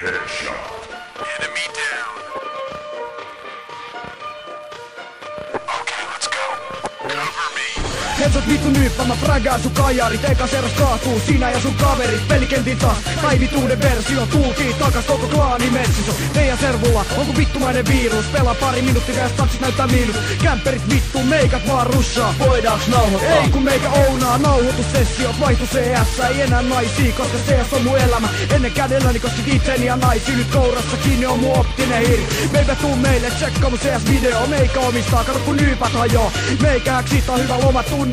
Headshot. Enemy down. Okay, let's go. Cover me. Headshot vittu nyyppä, mä fragaan sun kajarit. Eka serras kaatuu, sinä ja sun kaverit. Pelikentin taas, päivituuden versio. Tultiin takas koko klaani metsiso. Teidän servulla, onko vittumainen virus? Pelaa pari minuuttia ja statsit näyttää miinus. Kämperit vittu, meikat vaan russaa. Voidaanko nauhoittaa? Ei kun meikä ounaa, nauhoitussessiot vaihtu CS. Ei enää naisia, koska CS on mun elämä. Ennen kädelläni koskit itseni ja naisi. Nyt kourassa kiinni on mun optinen hiiri. Meipä tuu meille, tsekkaa mun CS-video. Meikä omistaa, kato kun nyypät hajoo. Meikä siitä on hyvä loma tunnolla.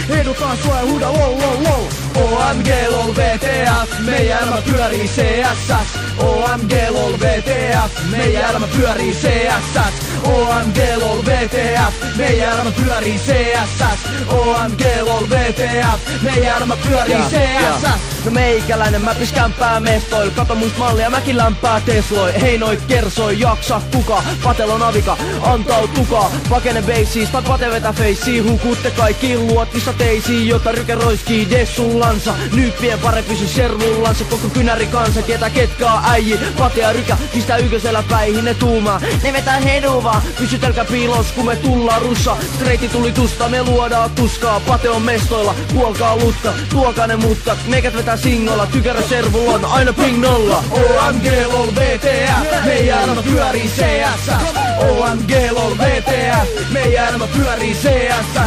Edutaan sua ja huuda lol lol lol. OMG lol VTF, meidän elämä pyörii CSS. OMG lol VTF, meidän elämä pyörii CSS. OMG lol VTF, meidän elämä pyörii CSS. OMG lol VTF, meidän elämä pyörii CSS. No meikäläinen mä piskämpää mestoil. Kato muist mallia, mäkin lämpää Tesloi. Hei noit kersoi, jaksa kuka. Patelon avika, antautukaa. Pakene beissiis, tai pate vetä feissiin. Hukutte kaikki luotissa teisiin, jota ryke roiskii dessullansa. Nyyppien pare pysy servullansa. Koko kynäri kansa tietää ketkä on äiji. Pate ja rykä pistää ykkösellä päihin ne tuumaa. Ne vetää heduvaa, pysytelkää piilos kun me tullaan russa. Streiti tuli tusta, me luodaan tuskaa. Pate on mestoilla, kuolkaa lutta. Tuokaa ne mutkat, meikät vetää singolla. Tykärä servulla on aina ping nolla. OMG lol VTF, meidän elämä pyörii CSS. OMG lol VTF, meidän elämä pyörii CSS.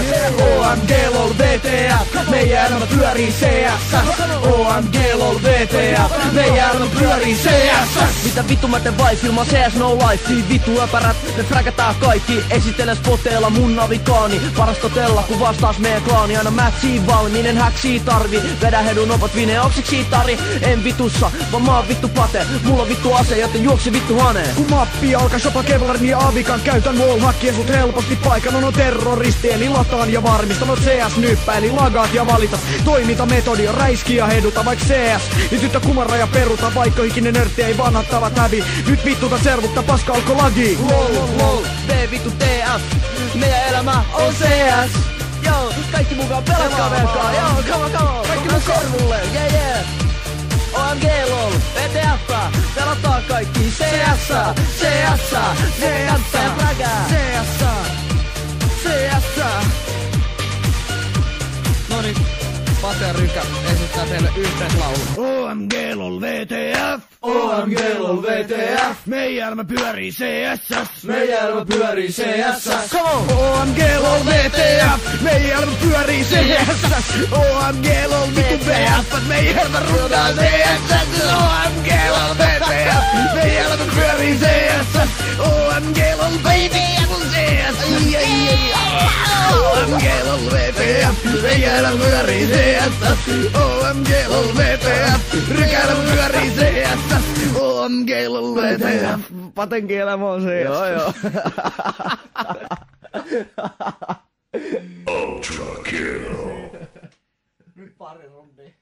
OMG lol VTF, meidän elämä pyörii CSS. OMG lol VTF, meidän elämä pyörii CSS. Mitä vittu mä teen wife ilman CS no life. Siin vittu äpärät, me fräkätään kaikki. Esittelen spoteilla mun navikaani. Parastotella kun vastaas meidän klaani. Aina mätsiin valmiinen häksii tarvi. Vedä hedun opat vine oksiksi tari. En vitussa, vaan mä oon vittu pate. Mulla on vittu ase, joten juoksi vittu haneen. Kun mappi alkaa jopa Kevlarin ja Avikan. Käytän wallhackia sut helposti paikan. On terroristi eli lataan ja varmistan. On CS-nyppä eli lagaat ja valitat. Toimintametodi on räiski ja heduta vaik CS. Niin tyttö kumarra ja peruta. Vaikka ikinen nörtti ei vanhattavat hävi. Nyt vittuta servutta paska alko lagi. Lol lol, V vittu TF. Meidän elämä on CS. Joo, kaikki mukaan pelatkaa velkaa. Joo, come on. Kaikki mun servulle, yeah. OMG lol, VTF. Pelataan kaikki CS. CS. Noniin, Pate ja Rykä esittää teille yhteislaulun. OMG lol VTF. OMG lol VTF. Meidän elämä pyörii CSS. Meidän elämä pyörii CSS. OMG lol VTF. Meidän elämä pyörii CSS. OMG lol vittu VF. Meidän elämä rundaa CSS. OMG lol VTF. Meidän elämä pyörii CSS. OMG lol baby CS. OMG lol VTF. Meidän elämä pyörii CSS. OMG lol VTF. Rykällä pyörii CSS. OMG lol VTF. Patenkin elämä on CS. Joo. Ultra kill. Nyt pari rundia.